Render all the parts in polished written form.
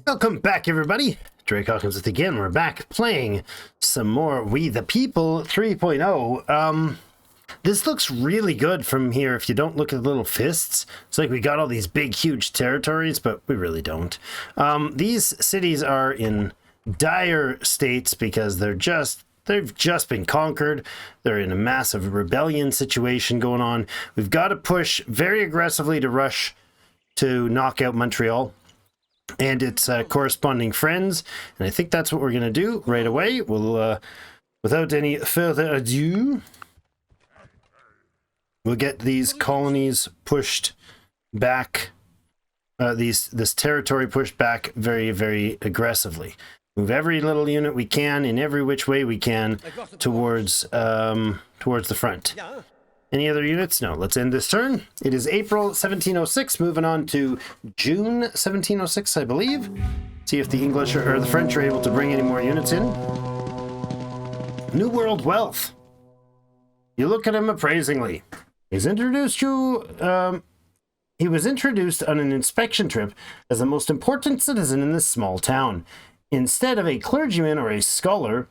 Welcome back, everybody. Drake Hawkins with again. We're back playing some more We the People 3.0. This looks really good from here if you don't look at the little fists. It's like we got all these big, huge territories, but we really don't. These cities are in dire states because they've just been conquered. They're in a massive rebellion situation going on. We've got to push very aggressively to rush to knock out Montreal and its corresponding friends, and I think that's what we're going to do right away. We'll, without any further ado, we'll get these colonies pushed back, this territory pushed back very, very aggressively. Move every little unit we can in every which way we can towards the front. Any other units? No. Let's end this turn. It is April 1706, moving on to June 1706, I believe. See if the English or the French are able to bring any more units in. New World Wealth. You look at him appraisingly. He was introduced on an inspection trip as the most important citizen in this small town. Instead of a clergyman or a scholar,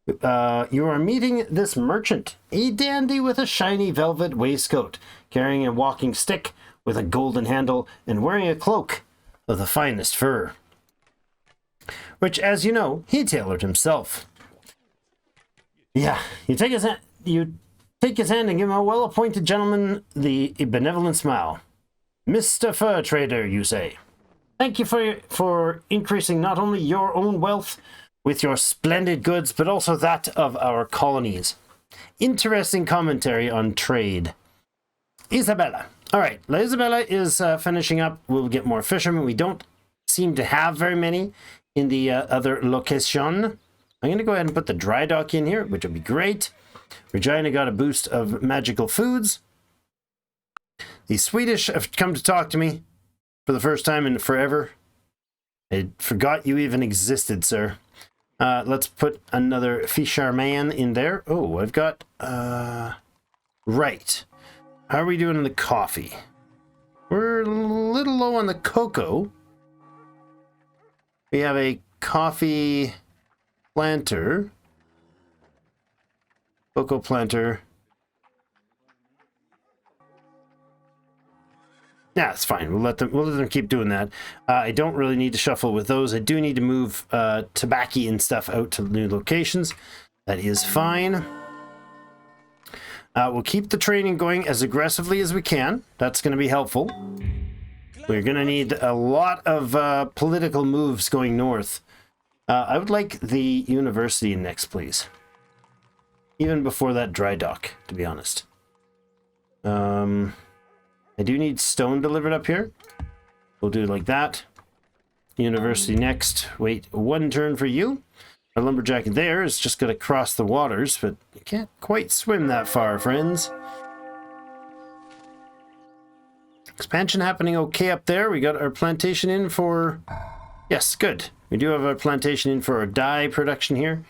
you are meeting this merchant, a dandy with a shiny velvet waistcoat, carrying a walking stick with a golden handle and wearing a cloak of the finest fur, which, as you know, he tailored himself. Yeah, you take his hand and give him a well-appointed gentleman a benevolent smile. Mr. Fur Trader, you say. Thank you for increasing not only your own wealth with your splendid goods, but also that of our colonies. Interesting commentary on trade. Isabella. All right, La Isabella is finishing up. We'll get more fishermen. We don't seem to have very many in the other location. I'm going to go ahead and put the dry dock in here, which would be great. Regina got a boost of magical foods. The Swedish have come to talk to me for the first time in forever. I forgot you even existed, sir. Let's put another fisherman in there. Oh, I've got, right. How are we doing in the coffee? We're a little low on the cocoa. We have a coffee planter. Cocoa planter. Yeah, it's fine. We'll let them keep doing that. I don't really need to shuffle with those. I do need to move tobacco and stuff out to new locations. That is fine. We'll keep the training going as aggressively as we can. That's going to be helpful. We're going to need a lot of political moves going north. I would like the university next, please. Even before that dry dock, to be honest. I do need stone delivered up here. We'll do it like that. University next. Wait one turn for you. Our lumberjack there is just going to cross the waters, but you can't quite swim that far, friends. Expansion happening okay up there. We got our plantation in for... Yes, good. We do have our plantation in for our dye production here.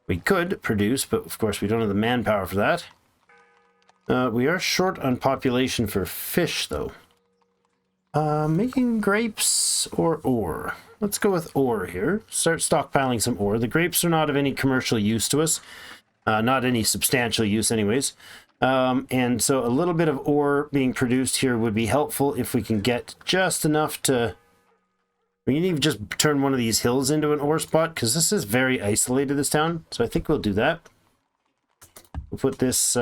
We could produce, but of course we don't have the manpower for that. We are short on population for fish, though. Making grapes or ore. Let's go with ore here. Start stockpiling some ore. The grapes are not of any commercial use to us. Not any substantial use anyways. And so a little bit of ore being produced here would be helpful if we can get just enough to... We can even just turn one of these hills into an ore spot, because this is very isolated, this town. So I think we'll do that. We'll put this...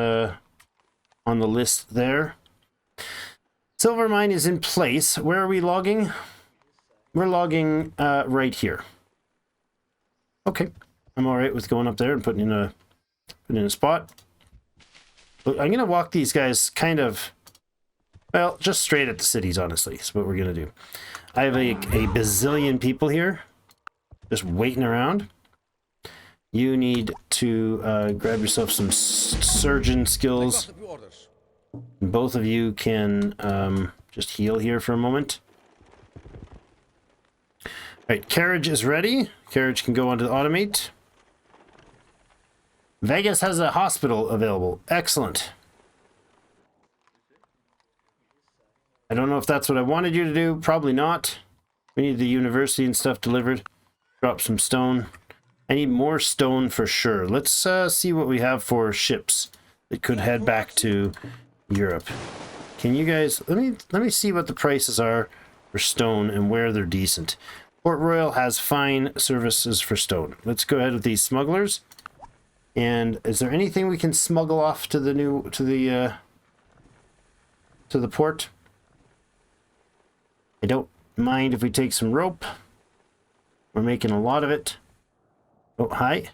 on the list there. Silver mine is in place. Where are we logging? We're logging right here. Okay, I'm all right with going up there and putting in a spot. But I'm gonna walk these guys kind of, well, just straight at the cities. Honestly, is what we're gonna do. I have a bazillion people here, just waiting around. You need to grab yourself some surgeon skills. Both of you can just heal here for a moment. All right, carriage is ready. Carriage can go on to automate. Vegas has a hospital available. Excellent. I don't know if that's what I wanted you to do. Probably not. We need the university and stuff delivered. Drop some stone. I need more stone for sure. Let's see what we have for ships that could head back to Europe. Can you guys let me see what the prices are for stone and where they're decent. Port Royal has fine services for stone. Let's go ahead with these smugglers. And is there anything we can smuggle off to the port? I don't mind if we take some rope. We're making a lot of it. Oh, hi.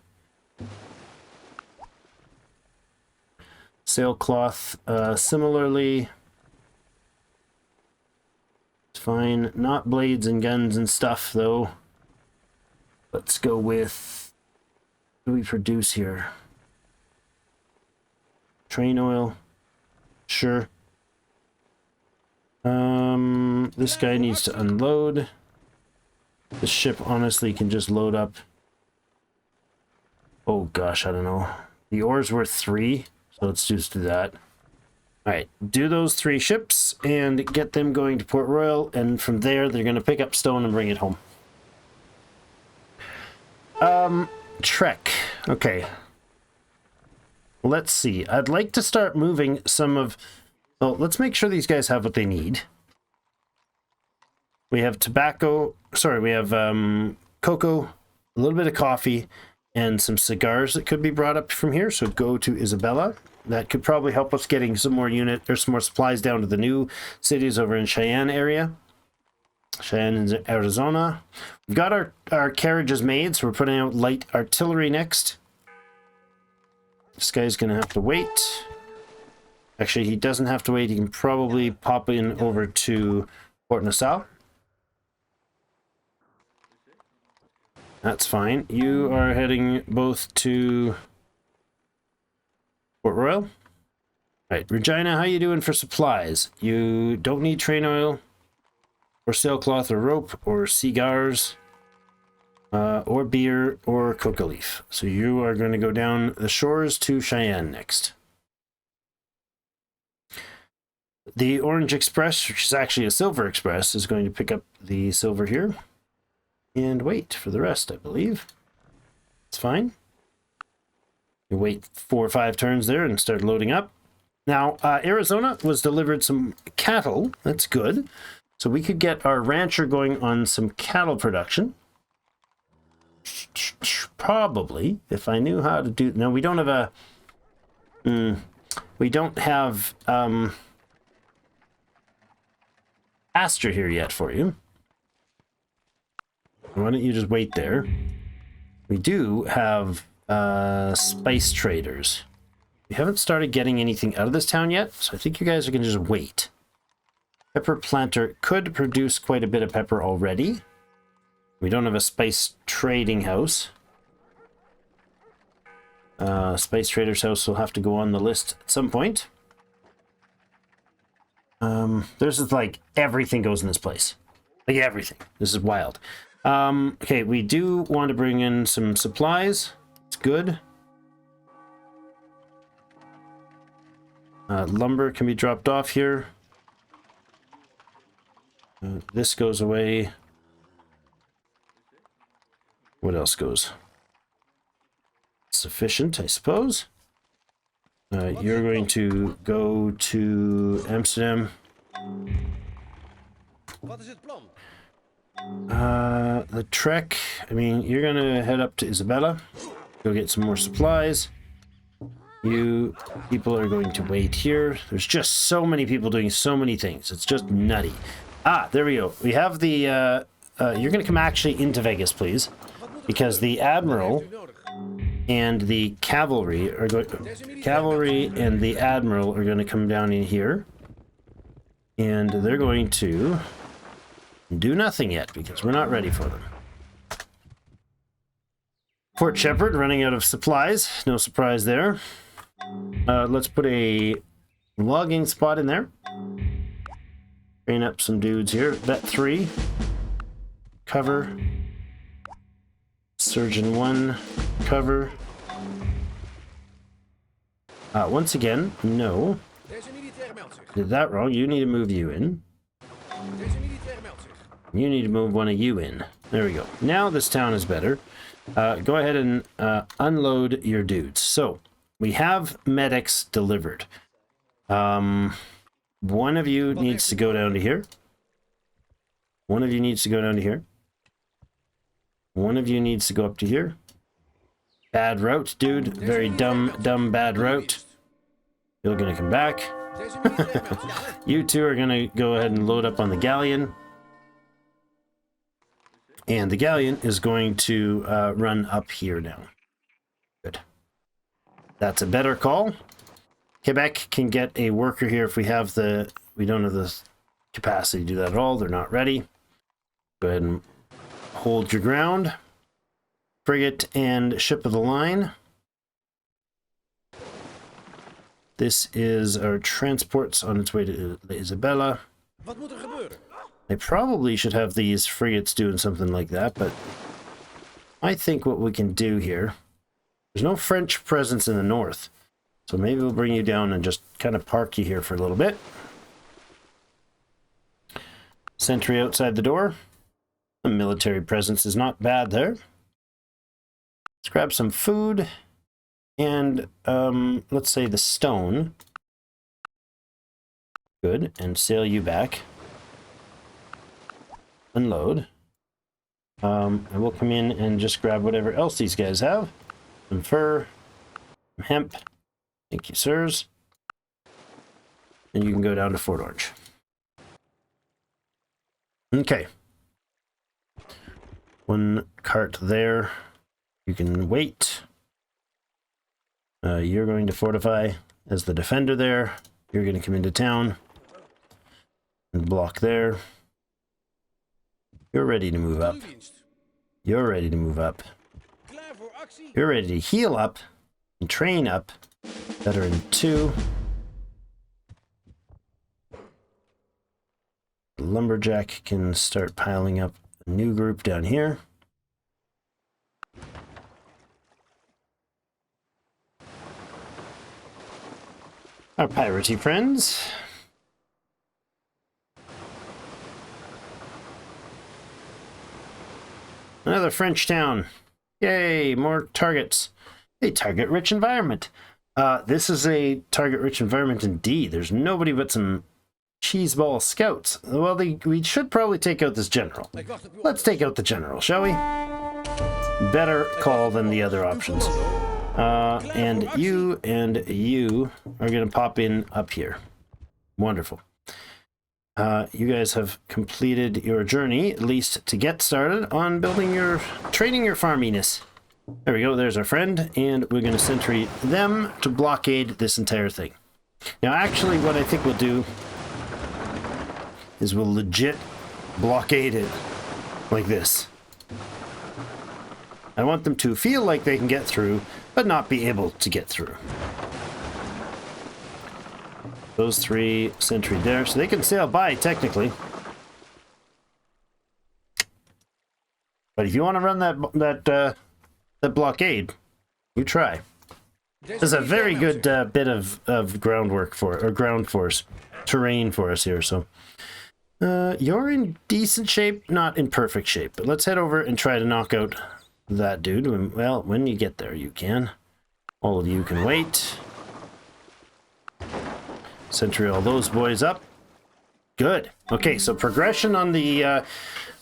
Sailcloth, similarly. It's fine. Not blades and guns and stuff, though. Let's go with... what do we produce here? Train oil. Sure. This guy needs to unload. The ship honestly can just load up. Oh gosh, I don't know. The ore's worth 3, so let's just do that. Alright, do those 3 ships and get them going to Port Royal, and from there they're going to pick up stone and bring it home. Trek. Okay. Let's see. I'd like to start moving some of... well, let's make sure these guys have what they need. We have tobacco... sorry, we have cocoa, a little bit of coffee, and some cigars that could be brought up from here. So go to Isabella. That could probably help us getting some more some more supplies down to the new cities over in Cheyenne area. Cheyenne in Arizona. We've got our carriages made, so we're putting out light artillery next. This guy's gonna have to wait. Actually, he doesn't have to wait. He can probably pop in over to Port Nassau. That's fine. You are heading both to Port Royal. Right, Regina, how you doing for supplies? You don't need train oil, or sailcloth, or rope, or cigars, or beer, or coca leaf. So you are going to go down the shores to Cheyenne next. The Orange Express, which is actually a Silver Express, is going to pick up the silver here. And wait for the rest, I believe. It's fine. You wait 4 or 5 turns there and start loading up. Now, Arizona was delivered some cattle. That's good. So we could get our rancher going on some cattle production. Probably, if I knew how to do... no, we don't have a... we don't have pasture here yet for you. Why don't you just wait there? We do have spice traders. We haven't started getting anything out of this town yet, so I think you guys are going to just wait. Pepper planter could produce quite a bit of pepper already. We don't have a spice trading house. Spice trader's house will have to go on the list at some point. There's just like everything goes in this place. Like everything. This is wild. Okay, we do want to bring in some supplies. It's good. Lumber can be dropped off here. This goes away. What else goes? Sufficient, I suppose. You're going to go to Amsterdam. The trek, I mean, you're gonna head up to Isabella, go get some more supplies. You people are going to wait here. There's just so many people doing so many things. It's just nutty. Ah, there we go. We have the, you're gonna come actually into Vegas, please, because the Admiral and the cavalry are going, and the Admiral are going to come down in here, and they're going to do nothing yet because we're not ready for them. Fort Shepherd running out of supplies. No surprise there. Let's put a logging spot in there. Train up some dudes here. Vet 3. Cover. Surgeon 1. Cover. Once again, no. Did that wrong. You need to move you in. You need to move one of you in. There we go. Now this town is better. Go ahead and unload your dudes. So we have medics delivered. One of you needs to go down to here. One of you needs to go down to here. One of you needs to go up to here. Bad route, dude. Very dumb, bad route. You're gonna come back. You two are gonna go ahead and load up on the galleon. And the galleon is going to run up here now. Good. That's a better call. Quebec can get a worker here if we have the... We don't have the capacity to do that at all. They're not ready. Go ahead and hold your ground. Frigate and ship of the line. This is our transports on its way to Isabella. I probably should have these frigates doing something like that, but I think what we can do here... There's no French presence in the north, so maybe we'll bring you down and just kind of park you here for a little bit. Sentry outside the door. The military presence is not bad there. Let's grab some food and let's say the stone. Good, and sail you back. Unload. And we'll come in and just grab whatever else these guys have. Some fur, some hemp. Thank you, sirs. And you can go down to Fort Orange. Okay. One cart there. You can wait. You're going to fortify as the defender there. You're going to come into town and block there. You're ready to move up. You're ready to move up. You're ready to heal up and train up. Veteran 2. The lumberjack can start piling up a new group down here. Our piratey friends. Another French town. Yay, more targets. A target-rich environment. This is a target-rich environment indeed. There's nobody but some cheeseball scouts. Well, we should probably take out this general. Let's take out the general, shall we? Better call than the other options. And you are going to pop in up here. Wonderful. You guys have completed your journey, at least to get started on training your farminess. There we go, there's our friend, and we're going to sentry them to blockade this entire thing. Now, actually, what I think we'll do is we'll legit blockade it like this. I want them to feel like they can get through, but not be able to get through. Those 3 sentry there, so they can sail by, technically. But if you want to run that blockade, you try. There's a very good bit of groundwork ground force, terrain for us here, so... you're in decent shape, not in perfect shape, but let's head over and try to knock out that dude. Well, when you get there, you can. All of you can wait. Sentry all those boys up. Good. Okay, so progression on the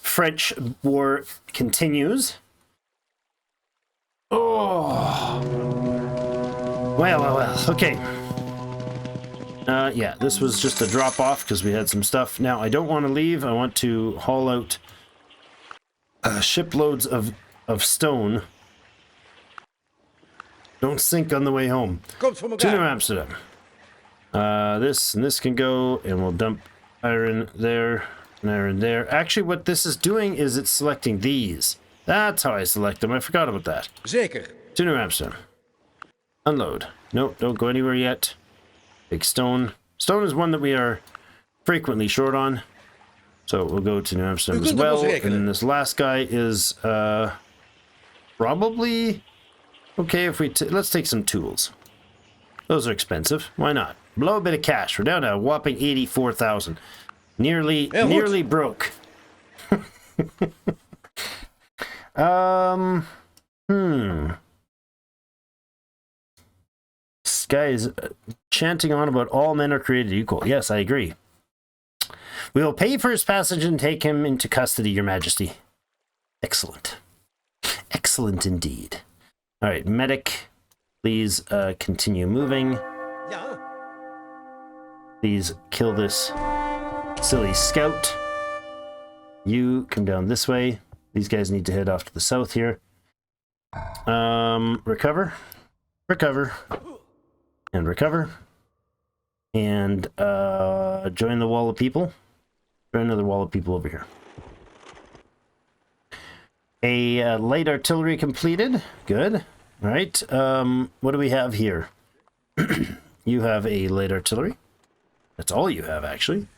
French war continues. Oh. Well. Okay. Yeah, this was just a drop off because we had some stuff. Now, I don't want to leave. I want to haul out shiploads of stone. Don't sink on the way home. To New Amsterdam. This can go, and we'll dump iron there and iron there. Actually, what this is doing is it's selecting these. That's how I select them. I forgot about that. Zeker. To New Amsterdam. Unload. Nope, don't go anywhere yet. Big stone. Stone is one that we are frequently short on. So we'll go to New Amsterdam as well. And this last guy is probably okay if we... Let's take some tools. Those are expensive. Why not? Blow a bit of cash. We're down to a whopping 84,000. Nearly broke. This guy is chanting on about all men are created equal. Yes, I agree. We will pay for his passage and take him into custody, Your Majesty. Excellent. Excellent indeed. All right, medic, please continue moving. Please kill this silly scout. You come down this way. These guys need to head off to the south here. Recover. Recover. And recover. And join the wall of people. Join another wall of people over here. A light artillery completed. Good. All right. What do we have here? You have a light artillery. That's all you have, actually.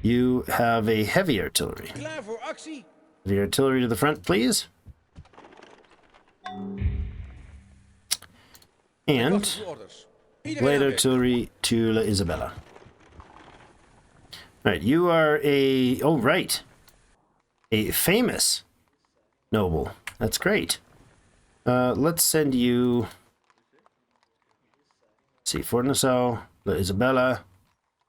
You have a heavy artillery. Heavy artillery to the front, please. And light artillery to La Isabella. All right, you are a... Oh, right. A famous noble. That's great. Let's send you... Let's see, Fort Nassau, La Isabella.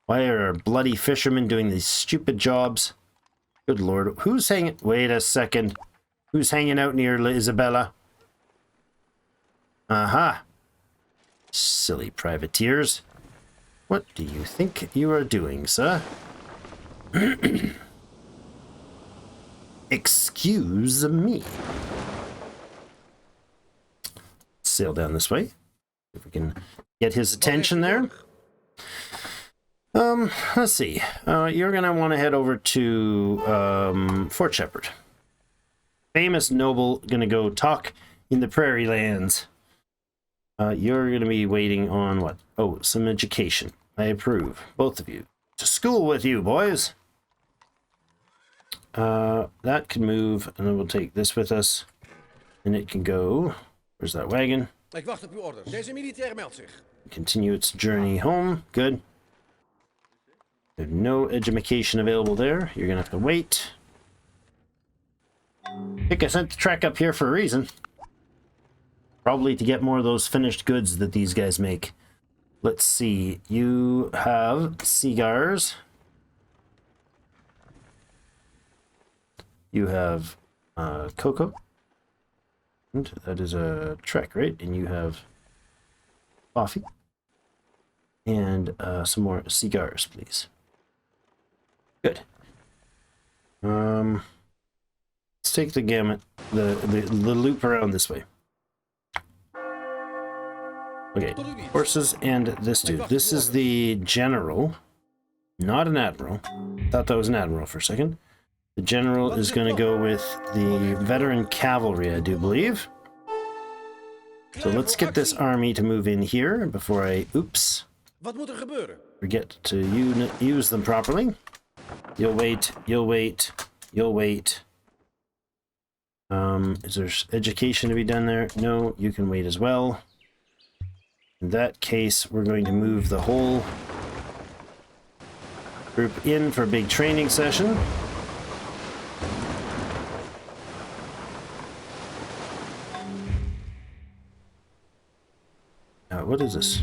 Why are our bloody fishermen doing these stupid jobs? Good lord. Who's hanging... Wait a second. Who's hanging out near La Isabella? Aha. Silly privateers. What do you think you are doing, sir? Excuse me. Sail down this way. If we can get his attention there. Let's see. You're gonna want to head over to Fort Shepherd. Famous noble gonna go talk in the prairie lands. You're gonna be waiting on what? Oh, some education. I approve. Both of you. To school with you, boys. That can move, and then we'll take this with us. And it can go... Where's that wagon? Continue its journey home. Good. There's no education available there. You're gonna have to wait. I think I sent the trek up here for a reason. Probably to get more of those finished goods that these guys make. Let's see. You have cigars. You have cocoa. And that is a trek, right? And you have coffee. And some more cigars, please. Good. Let's take the gamut, the loop around this way. Okay, horses and this dude. This is the general, not an admiral. Thought that was an admiral for a second. The general is going to go with the veteran cavalry, I do believe. So let's get this army to move in here before I, oops, forget to use them properly. You'll wait, you'll wait, you'll wait. Is there education to be done there? No, you can wait as well. In that case, we're going to move the whole group in for a big training session. What is this?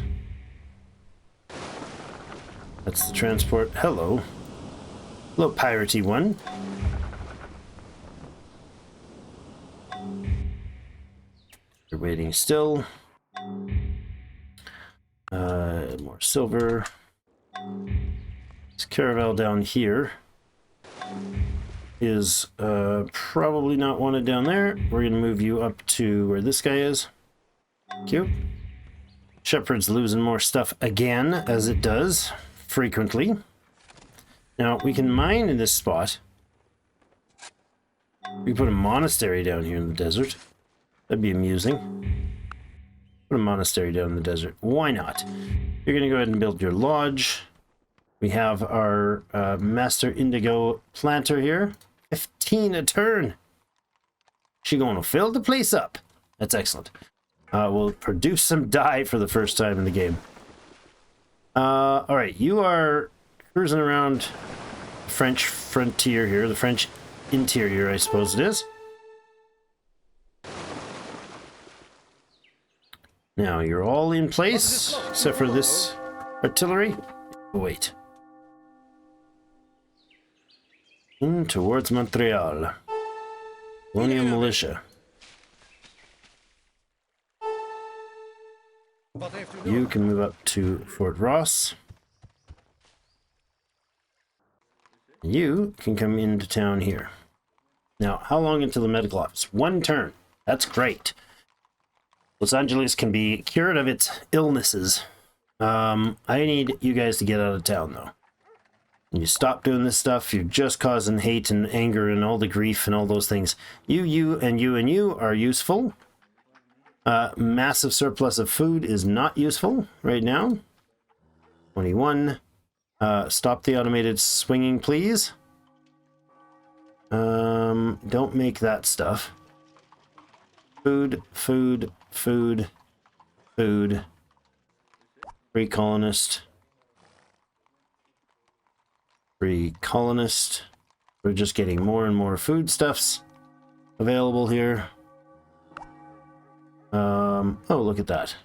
That's the transport. Hello. Hello, piratey one. You're waiting still. More silver. This caravel down here is probably not wanted down there. We're going to move you up to where this guy is. Cute. Shepherd's losing more stuff again, as it does frequently. Now, we can mine in this spot. We can put a monastery down here in the desert. That'd be amusing. Put a monastery down in the desert. Why not? You're going to go ahead and build your lodge. We have our Master Indigo planter here. 15 a turn. She going to fill the place up. That's excellent. We'll produce some dye for the first time in the game. All right, you are cruising around the French frontier here, the French interior, I suppose it is. Now, you're all in place, except for this artillery. Wait. In towards Montreal. Colonial militia. You can move up to Fort Ross. You can come into town here. Now, how long until the medical office? 1 turn. That's great. Los Angeles can be cured of its illnesses. I need you guys to get out of town, though. When you stop doing this stuff, you're just causing hate and anger and all the grief and all those things. You, and you are useful. Massive surplus of food is not useful right now. 21. Stop the automated swinging, please. Don't make that stuff. Food. Free colonist. Free colonist. We're just getting more and more foodstuffs available here. Oh, look at that.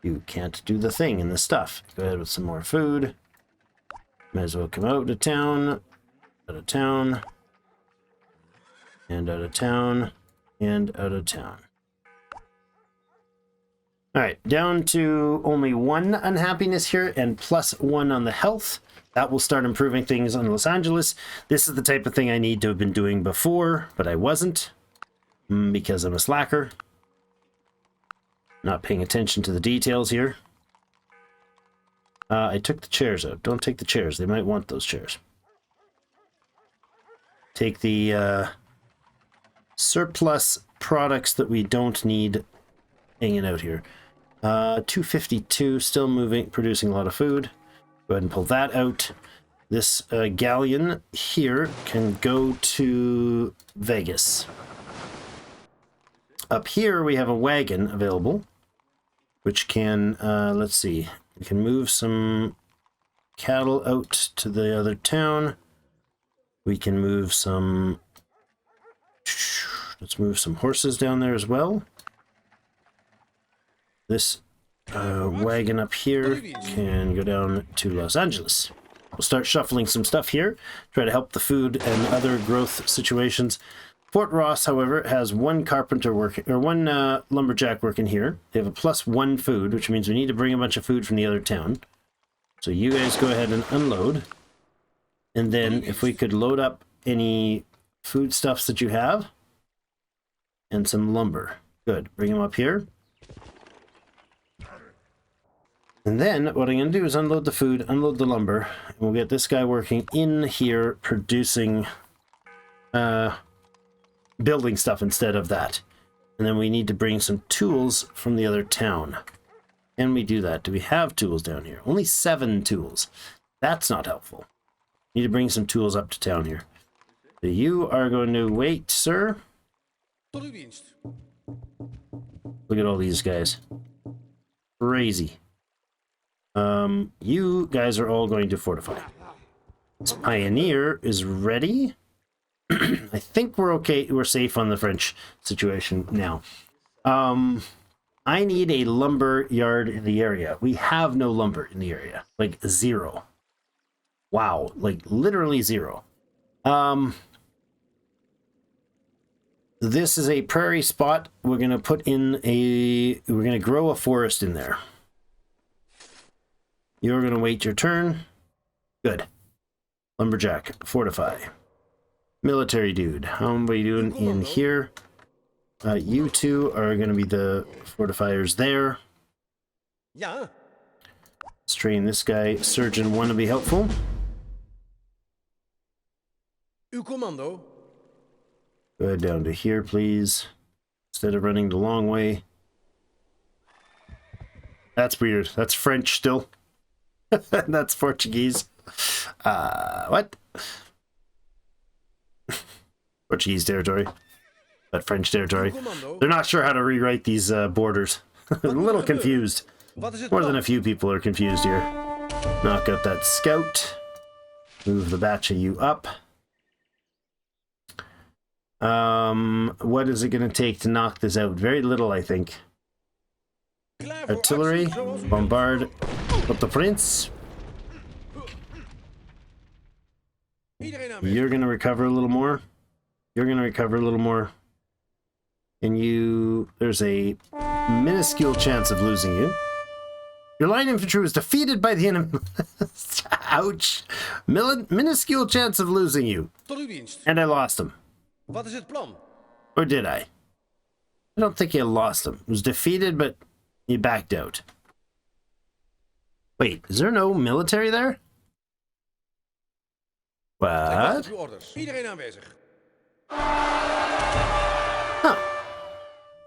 You can't do the thing in the stuff. Go ahead with some more food. Might as well come out of town. Out of town. And out of town. And out of town. Alright, down to only 1 unhappiness here and +1 on the health. That will start improving things on Los Angeles. This is the type of thing I need to have been doing before, but I wasn't. Because I'm a slacker. Not paying attention to the details here. I took the chairs out. Don't take the chairs. They might want those chairs. Take the surplus products that we don't need hanging out here. 252, still moving, producing a lot of food. Go ahead and pull that out. This galleon here can go to Vegas. Up here we have a wagon available, which can, let's see, we can move some cattle out to the other town. We can move some, let's move some horses down there as well. This wagon up here can go down to Los Angeles. We'll start shuffling some stuff here, try to help the food and other growth situations. Fort Ross, however, has 1 carpenter working, or 1 lumberjack working here. They have a +1 food, which means we need to bring a bunch of food from the other town. So you guys go ahead and unload. And then if we could load up any foodstuffs that you have. And some lumber. Good. Bring them up here. And then what I'm going to do is unload the food, unload the lumber. And we'll get this guy working in here producing building stuff instead of that. And then we need to bring some tools from the other town. Can we do that? Do we have tools down here? Only 7 tools. That's not helpful. Need to bring some tools up to town here. So you are going to wait, sir. Look at all these guys. Crazy. You guys are all going to fortify. This pioneer is ready. I think we're okay. We're safe on the French situation now. I need a lumber yard in the area. We have no lumber in the area. Like 0. Wow. Like literally 0. This is a prairie spot. We're going to put in we're going to grow a forest in there. You're going to wait your turn. Good. Lumberjack, fortify. Military dude, how are you doing in here? You two are going to be the fortifiers there. Yeah. Let's train this guy. Surgeon 1 to be helpful. Commando. Go ahead down to here, please. Instead of running the long way. That's weird. That's French still. That's Portuguese. What? Portuguese territory, but French territory. They're not sure how to rewrite these borders. I'm a little confused. More than a few people are confused here. Knock out that scout. Move the batch of you up. What is it going to take to knock this out? Very little, I think. Artillery. Bombard. Up the prince. You're going to recover a little more. You're going to recover a little more. And you... There's a minuscule chance of losing you. Your line infantry was defeated by the enemy. Ouch. Minuscule chance of losing you. And I lost him. Wat is het plan? Or did I? I don't think you lost him. He was defeated, but he backed out. Wait, is there no military there? What? Iedereen aanwezig. Huh.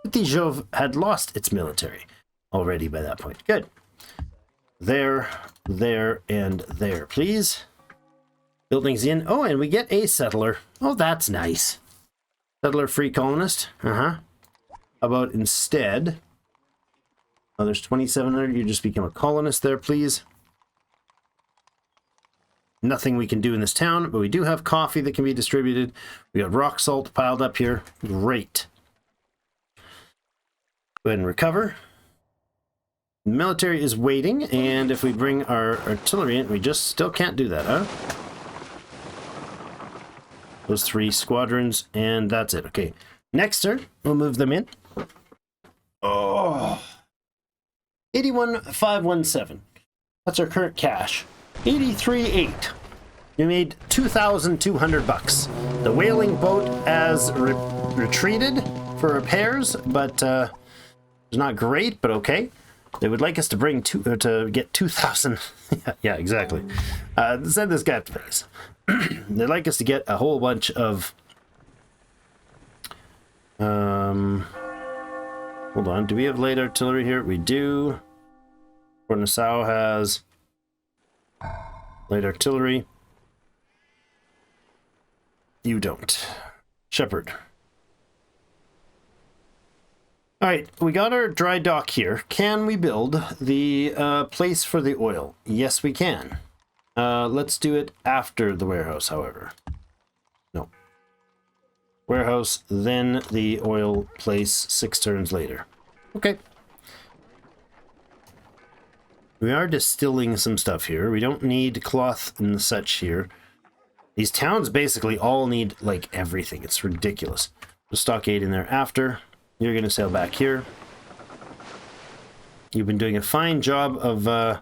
Petitjove had lost its military already by that point. Good. There, and there, please. Buildings in. Oh, and we get a settler. Oh, that's nice. Settler free colonist. How about instead... Oh, there's 2,700. You just become a colonist there, please. Nothing we can do in this town, but we do have coffee that can be distributed. We got rock salt piled up here. Great. Go ahead and recover. The military is waiting, and if we bring our artillery in, we just still can't do that, huh? Those 3 squadrons, and that's it. Okay. Next turn, we'll move them in. Oh. 81,517. That's our current cash. 83,800. We made 2,200 bucks. The whaling boat has retreated for repairs, but it's not great, but okay. They would like us to bring to get 2,000. Yeah, exactly. Send this guy up to base. They'd like us to get a whole bunch of. Hold on. Do we have light artillery here? We do. Port Nassau has light artillery. You don't. Shepherd. All right, we got our dry dock here. Can we build the place for the oil? Yes, we can. Let's do it after the warehouse, however. No. Warehouse, then the oil place 6 turns later. Okay. We are distilling some stuff here. We don't need cloth and such here. These towns basically all need, like, everything. It's ridiculous. We'll stockade in there after. You're going to sail back here. You've been doing a fine job of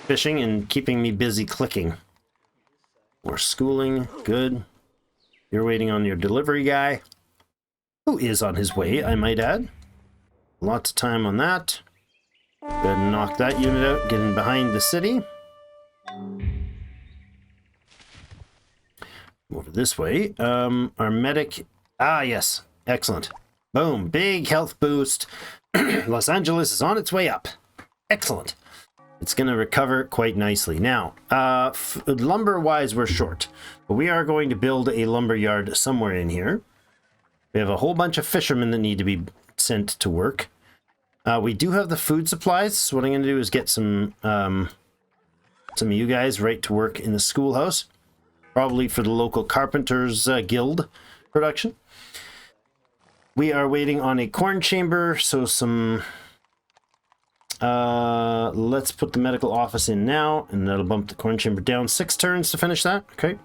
fishing and keeping me busy clicking. More schooling. Good. You're waiting on your delivery guy, who is on his way, I might add. Lots of time on that. Go ahead and knock that unit out. Get in behind the city. Over this way. Our medic... Ah, yes. Excellent. Boom. Big health boost. Los Angeles is on its way up. Excellent. It's going to recover quite nicely. Now, lumber-wise, we're short. But we are going to build a lumber yard somewhere in here. We have a whole bunch of fishermen that need to be sent to work. We do have the food supplies. So what I'm going to do is get some of you guys right to work in the schoolhouse. Probably for the local Carpenters Guild production. We are waiting on a corn chamber, so some... let's put the medical office in now, and that'll bump the corn chamber down 6 turns to finish that. Okay.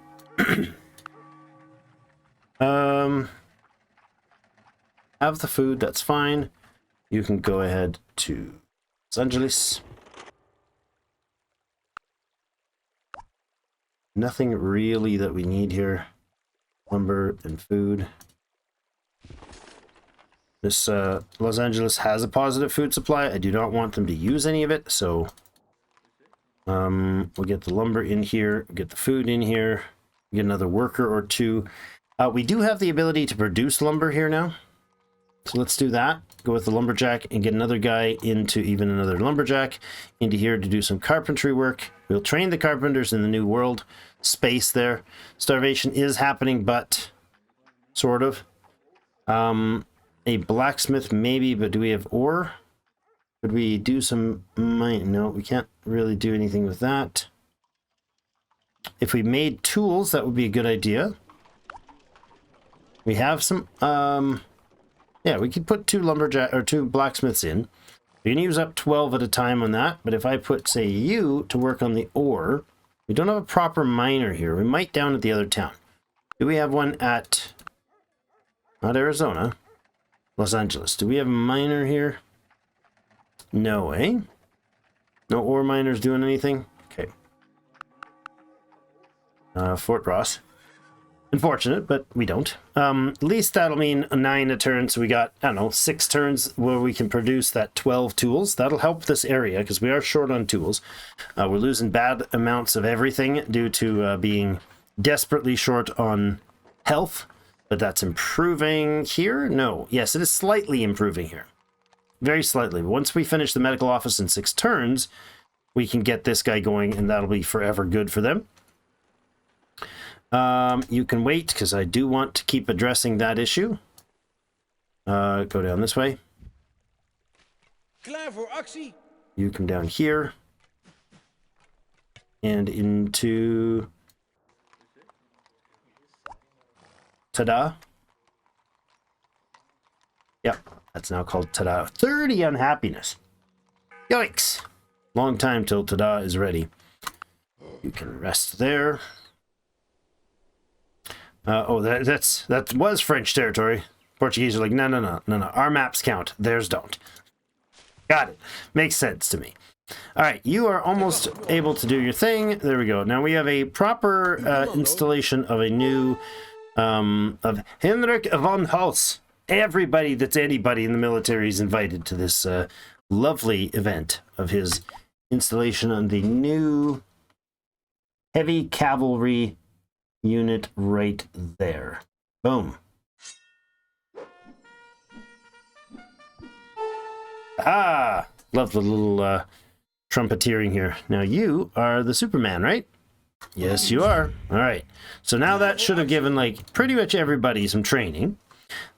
Have the food, that's fine. You can go ahead to Los Angeles. Nothing really that we need here. Lumber and food. This Los Angeles has a positive food supply. I do not want them to use any of it, so we'll get the lumber in here, get the food in here, get another worker or 2. We do have the ability to produce lumber here now, so let's do that. Go with the lumberjack and get another guy into even another lumberjack into here to do some carpentry work. We'll train the carpenters in the new world space there. Starvation is happening, but sort of. A blacksmith maybe, but do we have ore? Could we do some mine? No, we can't really do anything with that. If we made tools, that would be a good idea. We have some, yeah, we could put two blacksmiths in. We can use up 12 at a time on that, but if I put, say, you to work on the ore, we don't have a proper miner here. We might down at the other town. Do we have one at, not Arizona, Los Angeles? Do we have a miner here? No, eh? No ore miners doing anything? Okay. Fort Ross. Unfortunate, but we don't. At least that'll mean 9 a turn, so we got, I don't know, 6 turns where we can produce that 12 tools. That'll help this area, because we are short on tools. We're losing bad amounts of everything due to being desperately short on health, but that's improving here? No. Yes, it is slightly improving here. Very slightly. Once we finish the medical office in 6 turns, we can get this guy going, and that'll be forever good for them. You can wait, because I do want to keep addressing that issue. Go down this way. Klaar voor actie. You come down here. And into... Ta-da. Yep, that's now called Ta-da. 30 unhappiness. Yikes. Long time till Ta-da is ready. You can rest there. Oh, that was French territory. Portuguese are like, no. Our maps count. Theirs don't. Got it. Makes sense to me. All right, you are almost able to do your thing. There we go. Now we have a proper installation of a new of Henrik von Hals. Everybody that's anybody in the military is invited to this lovely event of his installation on the new heavy cavalry unit right there. Boom. Ah, love the little trumpeteering here. Now you are the Superman, right? Yes, you are. All right. So now that should have given like pretty much everybody some training.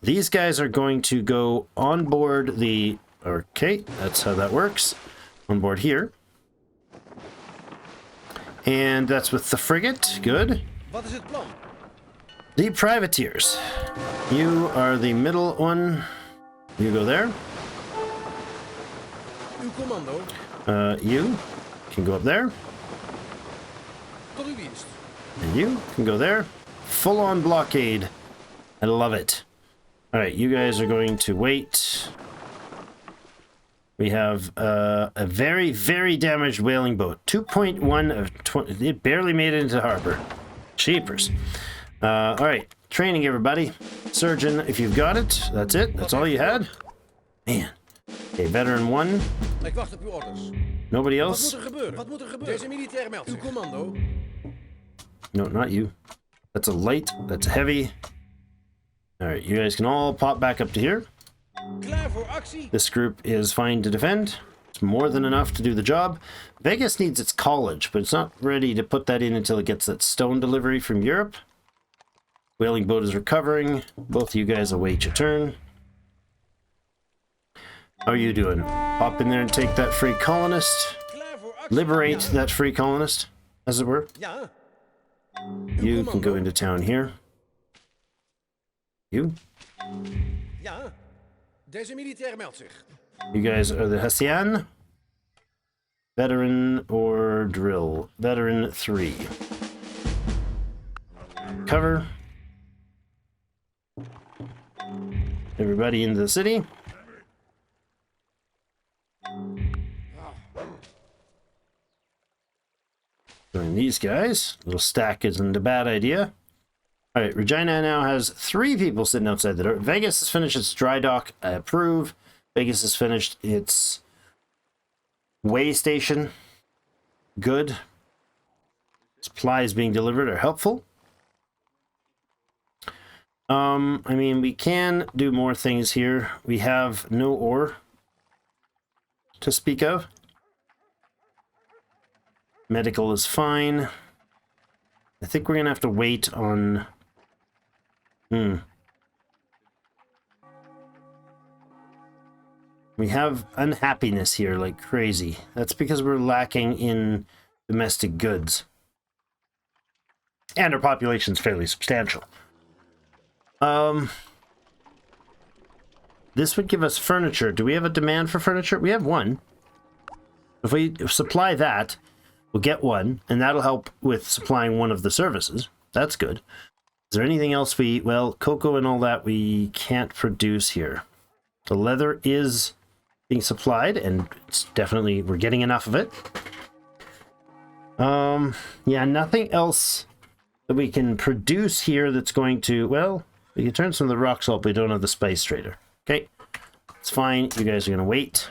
These guys are going to go on board the... Okay, that's how that works. On board here. And that's with the frigate. Good. Wat is het plan? The privateers. You are the middle one. You go there. Uw commando. You can go up there. Tot uw dienst. And you can go there. Full-on blockade. I love it. All right, you guys are going to wait. We have a very, very damaged whaling boat. 2.1 of 20. It barely made it into harbor. Cheapers. All right, training everybody. Surgeon, if you've got it, that's it. That's all you had. Man. Okay, veteran 1. Ik wacht op uw orders. Nobody Wat else? moet er gebeuren? Wat moet er gebeuren? Deze militair meldt zich. Uw commando. No, not you. That's a light. That's a heavy. All right, you guys can all pop back up to here. Klaar voor actie. This group is fine to defend. It's more than enough to do the job. Vegas needs its college, but it's not ready to put that in until it gets that stone delivery from Europe. Whaling boat is recovering. Both of you guys await your turn. How are you doing? Pop in there and take that free colonist. Klaar voor actie. Liberate that free colonist, as it were. Ja. You can go into town here. You? Ja. Deze militair meldt zich. You guys are the Hessian. Veteran or drill? Veteran 3. Cover. Everybody into the city. Join these guys. Little stack isn't a bad idea. All right, Regina now has 3 people sitting outside the door. Vegas has finished its dry dock. I approve. Vegas has finished its way station. Good. Supplies being delivered are helpful. I mean, we can do more things here. We have no ore to speak of. Medical is fine. I think we're gonna have to wait on... We have unhappiness here like crazy. That's because we're lacking in domestic goods. And our population's fairly substantial. This would give us furniture. Do we have a demand for furniture? We have one. If we supply that, we'll get one, and that'll help with supplying one of the services. That's good. Is there anything else well, cocoa and all that we can't produce here. The leather is being supplied, and it's definitely, we're getting enough of it. Yeah, nothing else that we can produce here that's going to, well, we can turn some of the rock salt, but we don't have the spice trader. Okay, it's fine. You guys are going to wait.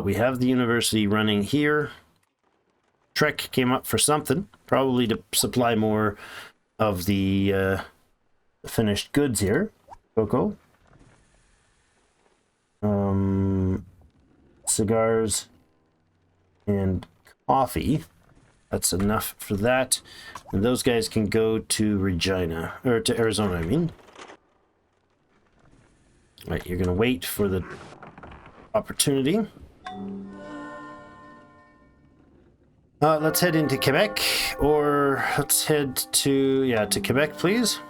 We have the university running here. Trek came up for something, probably to supply more of the finished goods here. Cocoa. Cigars and coffee. That's enough for that. And those guys can go to Regina, or to Arizona, I mean. Right, you're going to wait for the opportunity. Let's head into Quebec, or let's head to, yeah, to Quebec, please.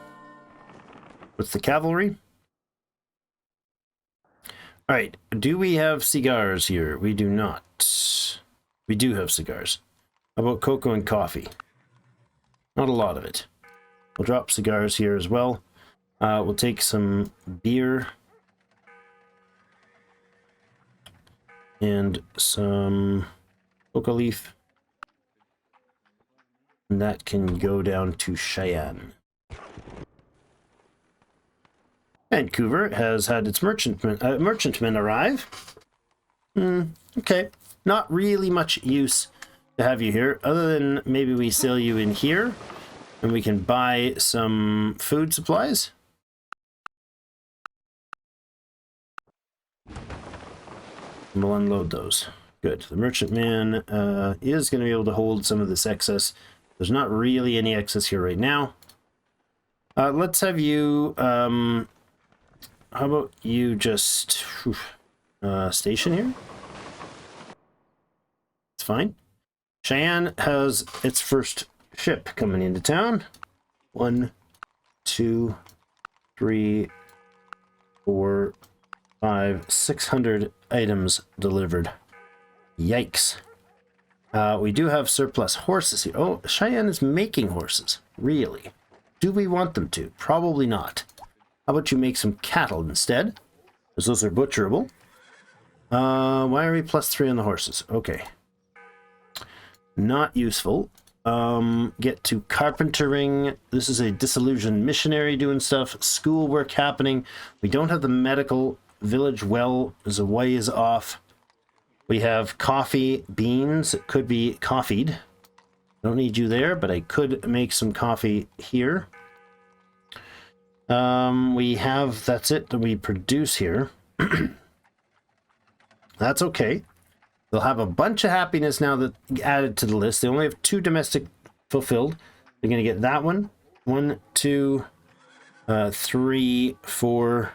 With the cavalry. All right, do we have cigars here? We do not. We do have cigars. How about cocoa and coffee? Not a lot of it. We'll drop cigars here as well. We'll take some beer. And some coca leaf. And that can go down to Cheyenne. Vancouver has had its merchantmen arrive. Okay. Not really much use to have you here, other than maybe we sell you in here, and we can buy some food supplies. And we'll unload those. Good. The merchantman is going to be able to hold some of this excess. There's not really any excess here right now. Let's have you... how about you just station here? It's fine. Cheyenne has its first ship coming into town. 1, 2, 3, 4, 5, 600 items delivered. Yikes. We do have surplus horses here. Oh, Cheyenne is making horses. Really? Do we want them to? Probably not. How about you make some cattle instead? Because those are butcherable. Why are we +3 on the horses? Okay. Not useful. Get to carpentering. This is a disillusioned missionary doing stuff. Schoolwork happening. We don't have the medical village well is a ways off. We have coffee beans. It could be coffeed. Don't need you there, but I could make some coffee here. We have, that's it that we produce here. That's okay. They'll have a bunch of happiness now that added to the list. They only have 2 domestic fulfilled. They're going to get that one. 1, 2, 3, 4.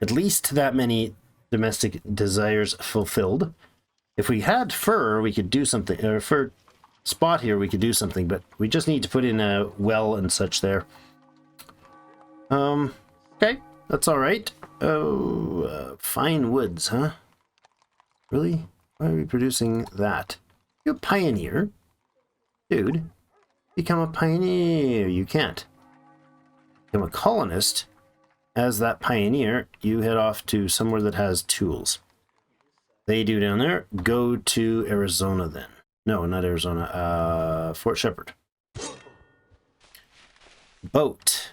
At least that many domestic desires fulfilled. If we had fur, we could do something. Or fur spot here, we could do something. But we just need to put in a well and such there. Okay, that's all right. Oh, fine woods, huh? Really? Why are we producing that? You're a pioneer. Dude, become a pioneer. You can't. Become a colonist. As that pioneer, you head off to somewhere that has tools. They do down there. Go to Arizona then. No, not Arizona. Fort Shepherd. Boat.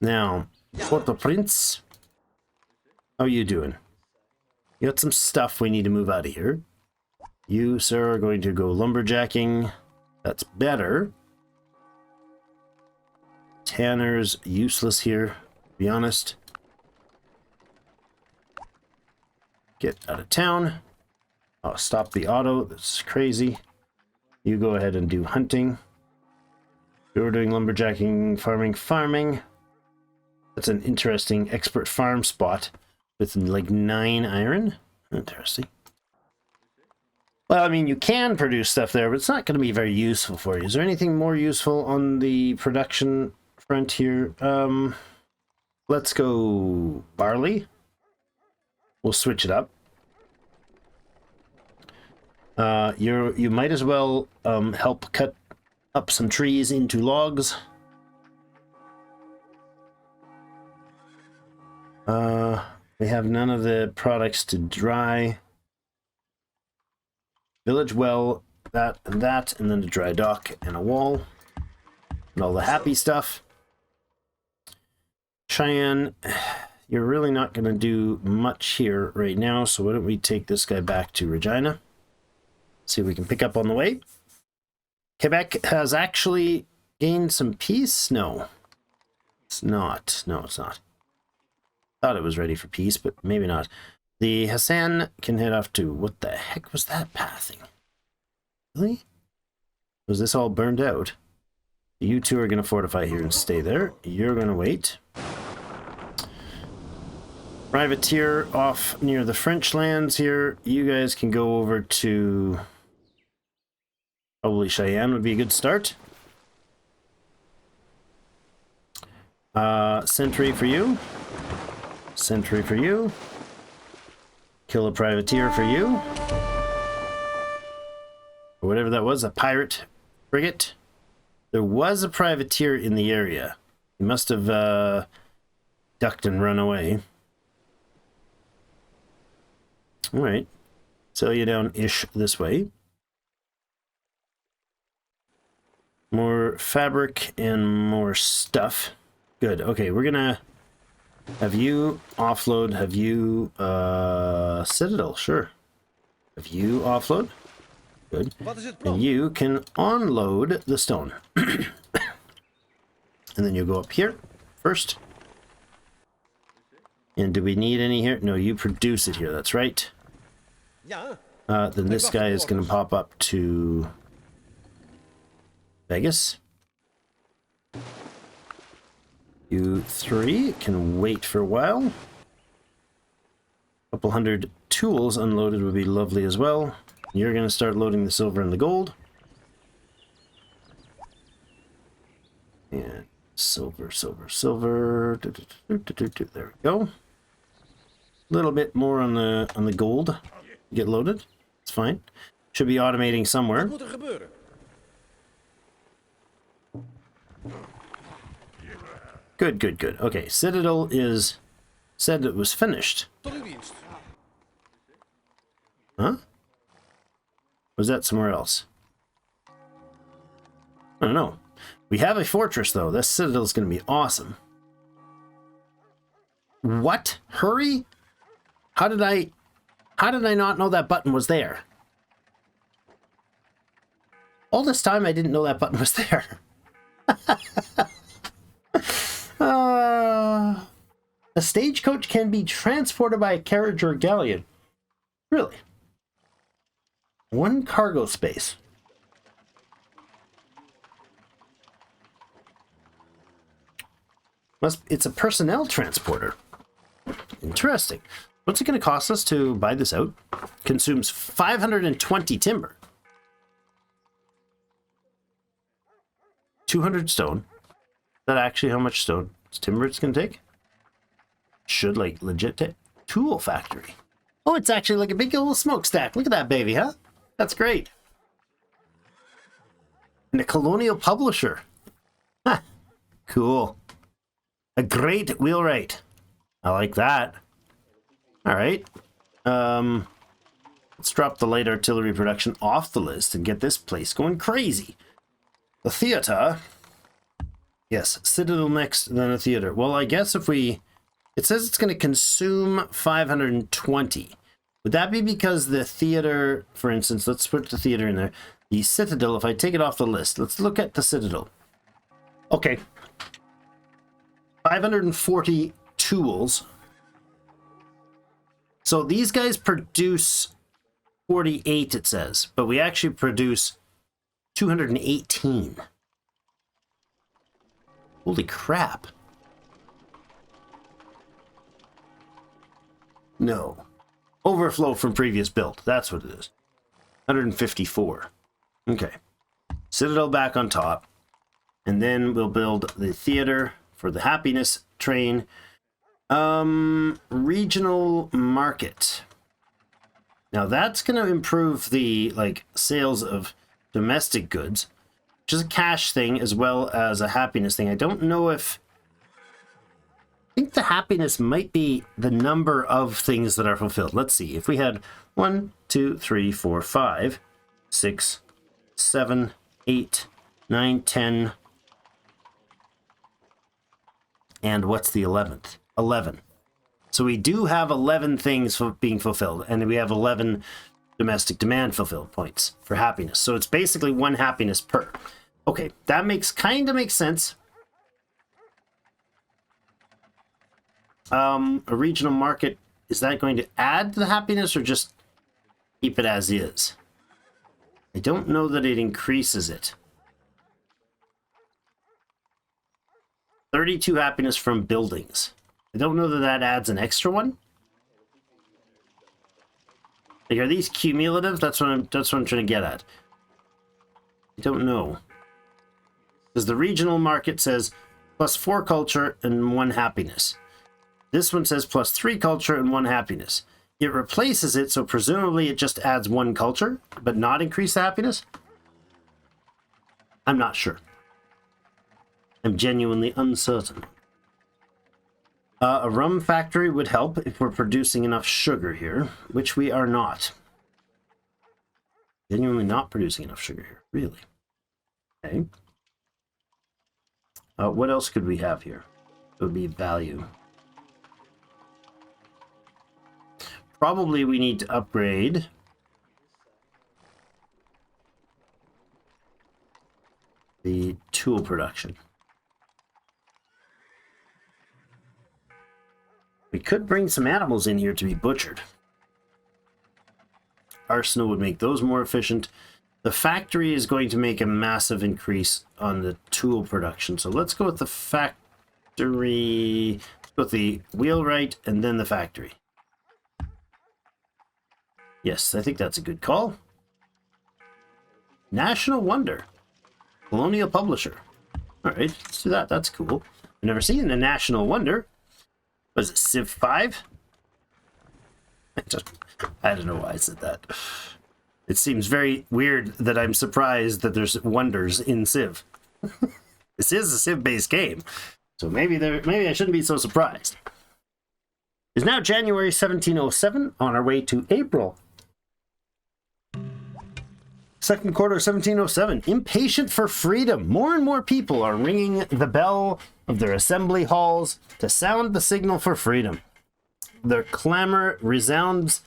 Now, Port-au-Prince. How are you doing? You got some stuff we need to move out of here. You, sir, are going to go lumberjacking. That's better. Tanner's useless here, to be honest. Get out of town. I'll stop the auto. That's crazy. You go ahead and do hunting. You're doing lumberjacking, farming. That's an interesting expert farm spot with like 9 iron. Interesting. Well, I mean, you can produce stuff there, but it's not going to be very useful for you. Is there anything more useful on the production front here? Let's go barley. We'll switch it up. You might as well help cut up some trees into logs. We have none of the products to dry. Village well, that, and then a dry dock and a wall. And all the happy stuff. Cheyenne, you're really not going to do much here right now, so why don't we take this guy back to Regina. See if we can pick up on the way. Quebec has actually gained some peace? No. It's not. No, it's not. Thought it was ready for peace, but maybe not. The Hassan can head off to... What the heck was that pathing? Really? Was this all burned out? You two are going to fortify here and stay there. You're going to wait. Privateer off near the French lands here. You guys can go over to... Probably Cheyenne would be a good start. Sentry for you. Sentry for you. Kill a privateer for you. Or whatever that was, a pirate frigate. There was a privateer in the area. He must have ducked and run away. Alright. Sail you down-ish this way. More fabric and more stuff. Good. Okay, we're gonna have you offload. Have you Citadel? Sure. Have you offload? Good. And you can unload the stone. And then you go up here first. And do we need any here? No, you produce it here. That's right. Then this guy is going to pop up to Vegas. You 3 can wait for a while. Couple hundred tools unloaded would be lovely as well. You're going to start loading the silver and the gold. And silver, silver, silver. There we go. A little bit more on the gold. Get loaded. It's fine. Should be automating somewhere. Good, good, good. Okay, Citadel is said it was finished. Huh? Was that somewhere else? I don't know. We have a fortress though. This Citadel is going to be awesome. What? Hurry? How did I not know that button was there? All this time I didn't know that button was there. A stagecoach can be transported by a carriage or a galleon. Really? 1 cargo space. It's a personnel transporter. Interesting. What's it going to cost us to buy this out? Consumes 520 timber. 200 stone. Is that actually how much stone timber it's going to take? Should like legit take. Tool factory. Oh, it's actually like a big little smokestack. Look at that baby, huh? That's great. And a colonial publisher. Huh. Cool. A great wheelwright. I like that. All right. Let's drop the light artillery production off the list and get this place going crazy. The theater. Yes, Citadel next, then a theater. Well, I guess if we... It says it's going to consume 520. Would that be because the theater, for instance, let's put the theater in there. The Citadel, if I take it off the list, let's look at the Citadel. Okay. 540 tools. So these guys produce 48, it says, but we actually produce 218. Holy crap. No. Overflow from previous build. That's what it is. 154. Okay. Citadel back on top. And then we'll build the theater for the happiness train. Regional market. Now that's going to improve the sales of domestic goods, which is a cash thing as well as a happiness thing. I don't know if... I think the happiness might be the number of things that are fulfilled. Let's see. If we had 1, 2, 3, 4, 5, 6, 7, 8, 9, 10... And what's the 11th? 11. So we do have 11 things being fulfilled, and we have 11 domestic demand fulfilled points for happiness. So it's basically 1 happiness per. Okay, that kind of makes sense. A regional market, is that going to add to the happiness or just keep it as is? I don't know that it increases it. 32 happiness from buildings. I don't know that that adds an extra one. Like, are these cumulative? That's what I'm trying to get at. I don't know. Because the regional market says +4 culture and 1 happiness. This one says +3 culture and 1 happiness. It replaces it, so presumably it just adds 1 culture, but not increase the happiness? I'm not sure. I'm genuinely uncertain. A rum factory would help if we're producing enough sugar here, which we are not. Genuinely not producing enough sugar here, really. Okay. What else could we have here? It would be value. Probably we need to upgrade the tool production. We could bring some animals in here to be butchered. Arsenal would make those more efficient. The factory is going to make a massive increase on the tool production. So let's go with the factory. Let's go with the wheelwright and then the factory. Yes, I think that's a good call. National Wonder. Colonial Publisher. All right, let's do that. That's cool. I've never seen a National Wonder. Was it Civ 5? I don't know why I said that. It seems very weird that I'm surprised that there's wonders in Civ. This is a Civ-based game, so maybe I shouldn't be so surprised. It's now January 1707, on our way to April. Second quarter of 1707. Impatient for freedom. More and more people are ringing the bell of their assembly halls to sound the signal for freedom. Their clamor resounds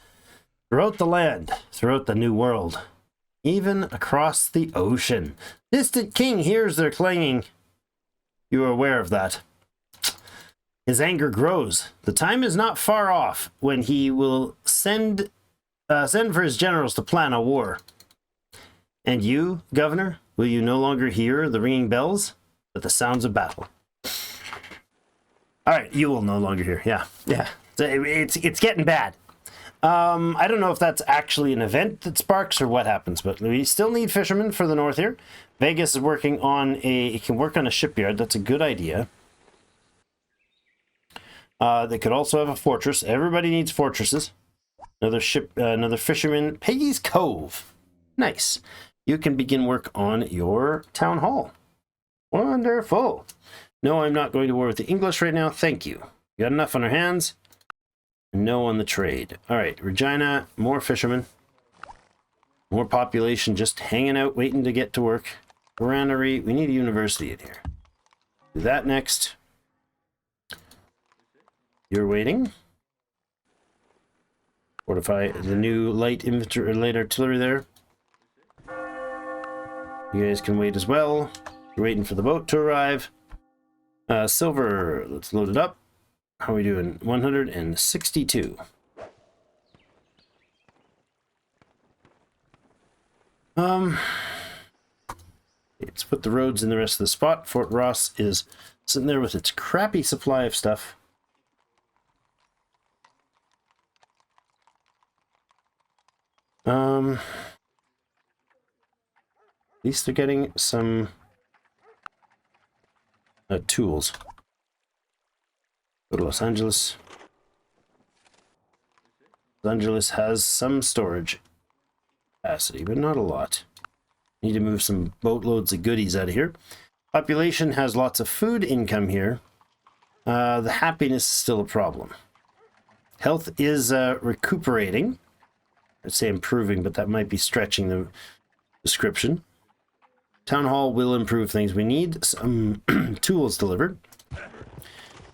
throughout the land, throughout the new world, even across the ocean. Distant king hears their clanging. You are aware of that. His anger grows. The time is not far off when he will send for his generals to plan a war. And you, Governor, will you no longer hear the ringing bells, but the sounds of battle? All right, you will no longer hear. Yeah. So it's getting bad. I don't know if that's actually an event that sparks or what happens, but we still need fishermen for the north here. Vegas is working on it can work on a shipyard. That's a good idea. They could also have a fortress. Everybody needs fortresses. Another fisherman. Peggy's Cove. Nice. You can begin work on your town hall. Wonderful. No, I'm not going to war with the English right now. Thank you. Got enough on our hands. No on the trade. All right, Regina, more fishermen. More population just hanging out, waiting to get to work. Granary, we need a university in here. Do that next. You're waiting. Fortify the new light infantry or light artillery there. You guys can wait as well. You're waiting for the boat to arrive. Silver, let's load it up. How are we doing? 162. Let's put the roads in the rest of the spot. Fort Ross is sitting there with its crappy supply of stuff. At least they're getting some tools. Go to Los Angeles. Los Angeles has some storage capacity, but not a lot. Need to move some boatloads of goodies out of here. Population has lots of food income here. The happiness is still a problem. Health is recuperating. I'd say improving, but that might be stretching the description. Town hall will improve things. We need some tools delivered.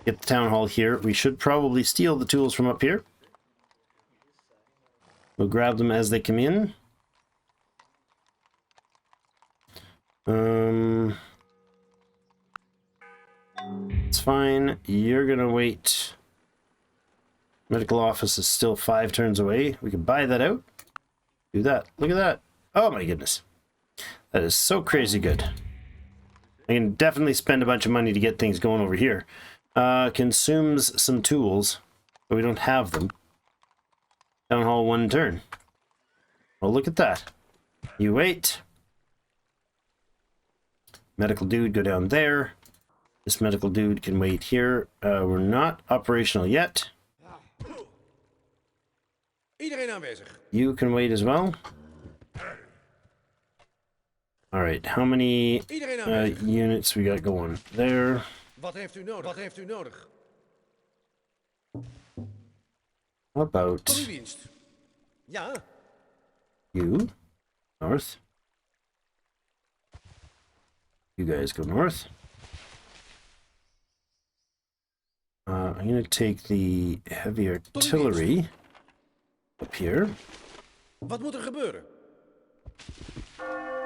Get the town hall here. We should probably steal the tools from up here. We'll grab them as they come in. It's fine. You're gonna wait. Medical office is still 5 turns away. We can buy that out. Do that. Look at that. Oh my goodness. That is so crazy good. I can definitely spend a bunch of money to get things going over here. Consumes some tools, but we don't have them. Town hall 1 turn. Well, look at that. You wait. Medical dude, go down there. This medical dude can wait here. We're not operational yet. Iedereen aanwezig. You can wait as well. All right, how many units we got going there? Wat heeft u nodig? Wat heeft u nodig? How about Tot uw dienst. Ja. you? North. You guys go north. I'm going to take the heavy artillery up here. Wat moet er gebeuren?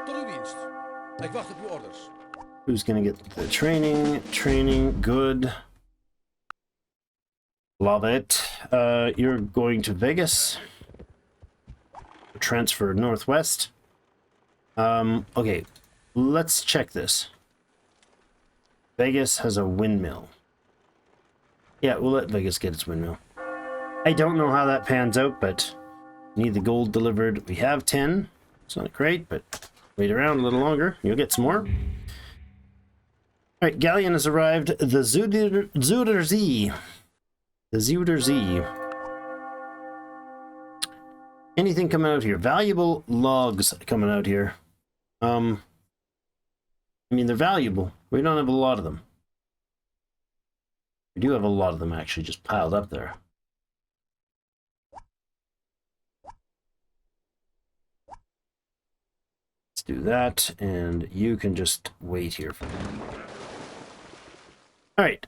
Tot uw dienst. Ik wacht op uw orders. Who's going to get the training? Training, good. Love it. You're going to Vegas. Transfer northwest. Okay, let's check this. Vegas has a windmill. Yeah, we'll let Vegas get its windmill. I don't know how that pans out, but need the gold delivered. We have 10. It's not great, but wait around a little longer. You'll get some more. All right, galleon has arrived. The Zuiderzee. The Zuiderzee. Anything coming out here? Valuable logs coming out here. I mean, they're valuable. We don't have a lot of them. We do have a lot of them actually just piled up there. Let's do that, and you can just wait here for me. All right.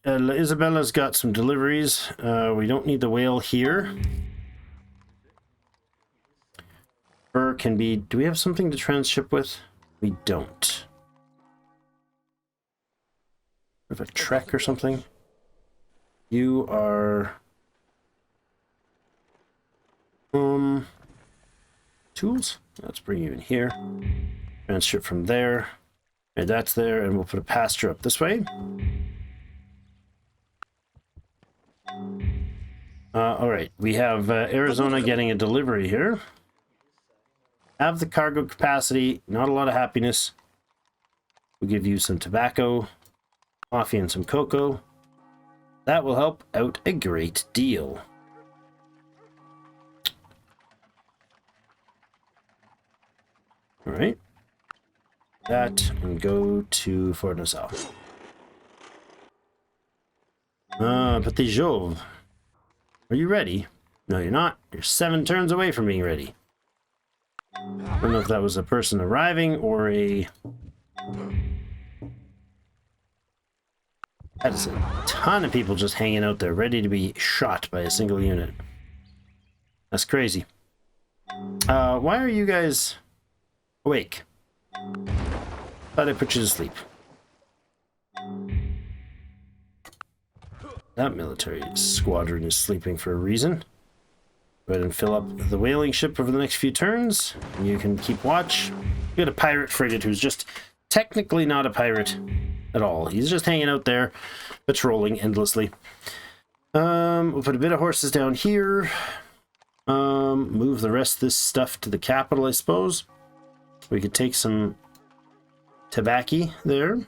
Isabella's got some deliveries. We don't need the whale here. Fur can be... Do we have something to transship with? We don't. We have a trek or something. You are... Tools? Let's bring you in here. Transship from there. And that's there, and we'll put a pasture up this way. All right, we have Arizona getting a delivery here. Have the cargo capacity, not a lot of happiness. We'll give you some tobacco, coffee, and some cocoa. That will help out a great deal. All right. That and go to Fort Nassau. Petit Jove. Are you ready? No, you're not. You're 7 turns away from being ready. I don't know if that was a person arriving or a... That is a ton of people just hanging out there, ready to be shot by a single unit. That's crazy. Why are you guys awake? Thought I put you to sleep. That military squadron is sleeping for a reason. Go ahead and fill up the whaling ship over the next few turns. You can keep watch. We got a pirate frigate who's just technically not a pirate at all. He's just hanging out there, patrolling endlessly. We'll put a bit of horses down here. Move the rest of this stuff to the capital, I suppose. We could take some tobacco there.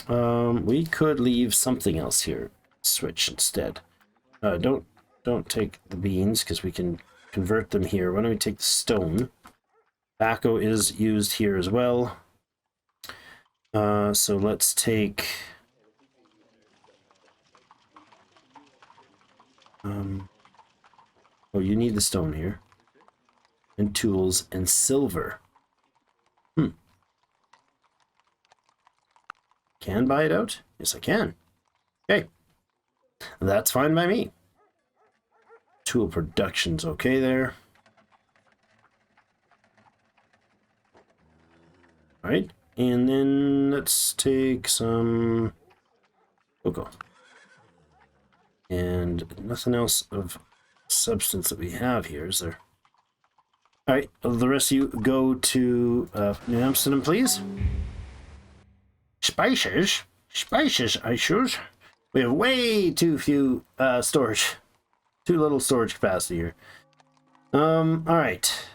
We could leave something else here. Switch instead. Don't take the beans because we can convert them here. Why don't we take the stone? Tobacco is used here as well. So let's take... oh, you need the stone here. And tools and silver. Can buy it out? Yes, I can. Okay. That's fine by me. Tool production's okay there. All right. And then let's take some cocoa. And nothing else of substance that we have here, is there? All right. The rest of you go to New Amsterdam, please. Spices? Spices, I choose. We have way too few storage. Too little storage capacity here. Alright.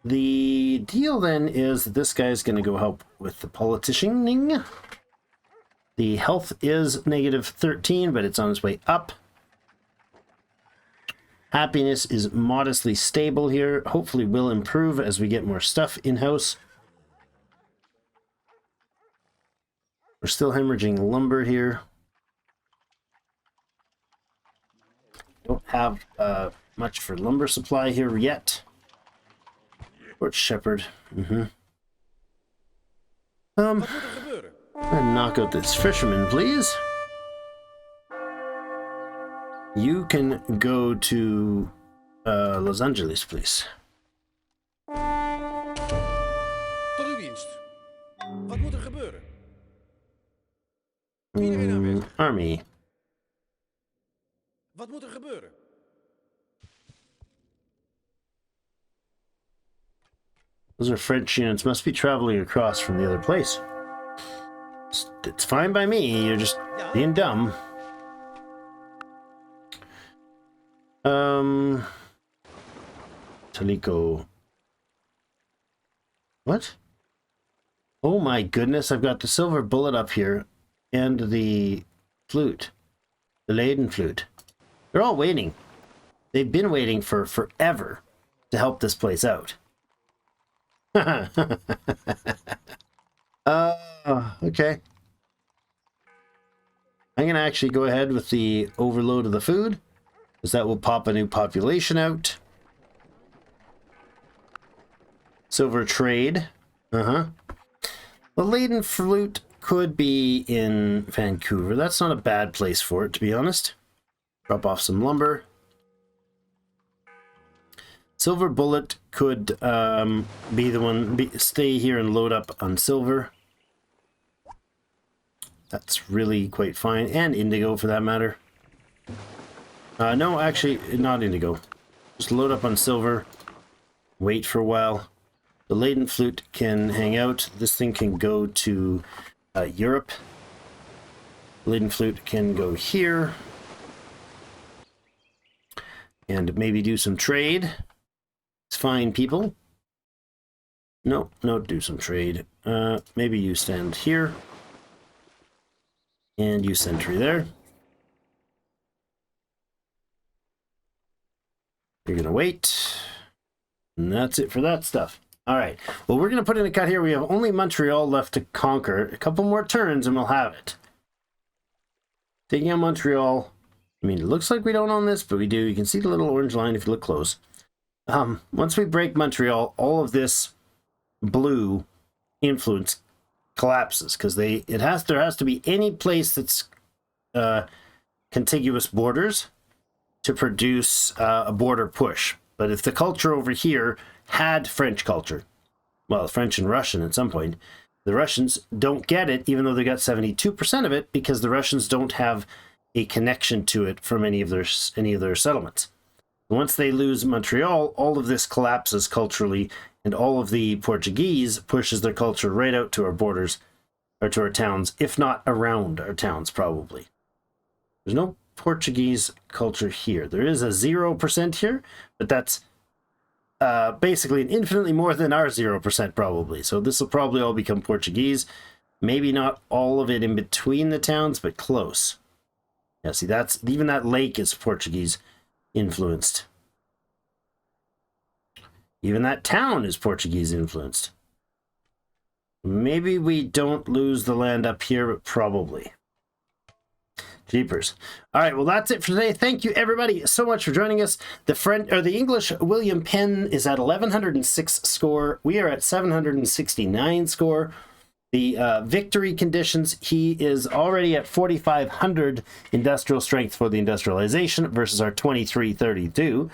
The deal then is that this guy's going to go help with the politicianing. The health is negative 13, but it's on its way up. Happiness is modestly stable here. Hopefully will improve as we get more stuff in-house. We're still hemorrhaging lumber here. Don't have much for lumber supply here yet. Port Shepherd. Wat moet er gebeuren? And knock out this fisherman, please. You can go to Los Angeles, please. Tot uw dienst. Wat moet er gebeuren? Iedereen aanwezig. Army. Wat moet er gebeuren? Those are French units. Must be traveling across from the other place. It's fine by me. You're just being dumb. Talico. What? Oh my goodness, I've got the silver bullet up here and the flute. The laden flute. They're all waiting. They've been waiting for forever to help this place out. Okay. I'm going to actually go ahead with the overload of the food, because that will pop a new population out. Silver trade. The laden flute could be in Vancouver. That's not a bad place for it, to be honest. Drop off some lumber. Silver bullet could be the one. Stay here and load up on silver. That's really quite fine. And indigo, for that matter. No, actually, not indigo. Just load up on silver. Wait for a while. The laden flute can hang out. This thing can go to Europe. Laden flute can go here. And maybe do some trade. It's fine, people. No, do some trade. Maybe you stand here. And you sentry there. You're going to wait. And that's it for that stuff. All right. Well, we're going to put in a cut here. We have only Montreal left to conquer. A couple more turns and we'll have it. Taking out Montreal. I mean, it looks like we don't own this, but we do. You can see the little orange line if you look close. Once we break Montreal, all of this blue influence collapses because there has to be any place that's contiguous borders to produce a border push. But if the culture over here had French culture, well, French and Russian at some point, the Russians don't get it, even though they got 72% of it, because the Russians don't have a connection to it from any of their settlements. Once they lose Montreal, all of this collapses culturally, and all of the Portuguese pushes their culture right out to our borders, or to our towns, if not around our towns, probably. There's no Portuguese culture here. There is a 0% here, but that's basically infinitely more than our 0% probably. So this will probably all become Portuguese. Maybe not all of it in between the towns, but close. Yeah, see, that's even that lake is Portuguese influenced. Even that town is Portuguese influenced. Maybe we don't lose the land up here, but probably. Jeepers. All right, well, that's it for today. Thank you, everybody, so much for joining us. The English William Penn is at 1106 score. We are at 769 score. The victory conditions, he is already at 4,500 industrial strength for the industrialization versus our 2332.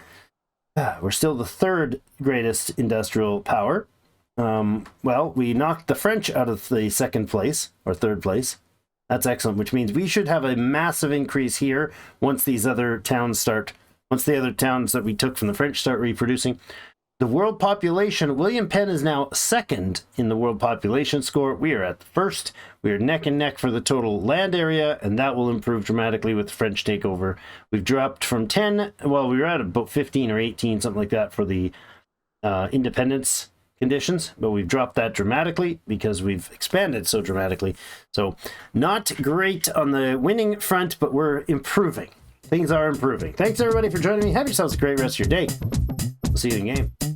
We're still the third greatest industrial power. Well, we knocked the French out of the second place, or third place. That's excellent, which means we should have a massive increase here once the other towns that we took from the French start reproducing. The world population, William Penn is now second in the world population score. We are at the first. We are neck and neck for the total land area, and that will improve dramatically with the French takeover. We've dropped from 10, well, we were at about 15 or 18, something like that for the independence conditions, but we've dropped that dramatically because we've expanded so dramatically. So not great on the winning front, but we're improving. Things are improving. Thanks everybody for joining me. Have yourselves a great rest of your day. We'll see you in game.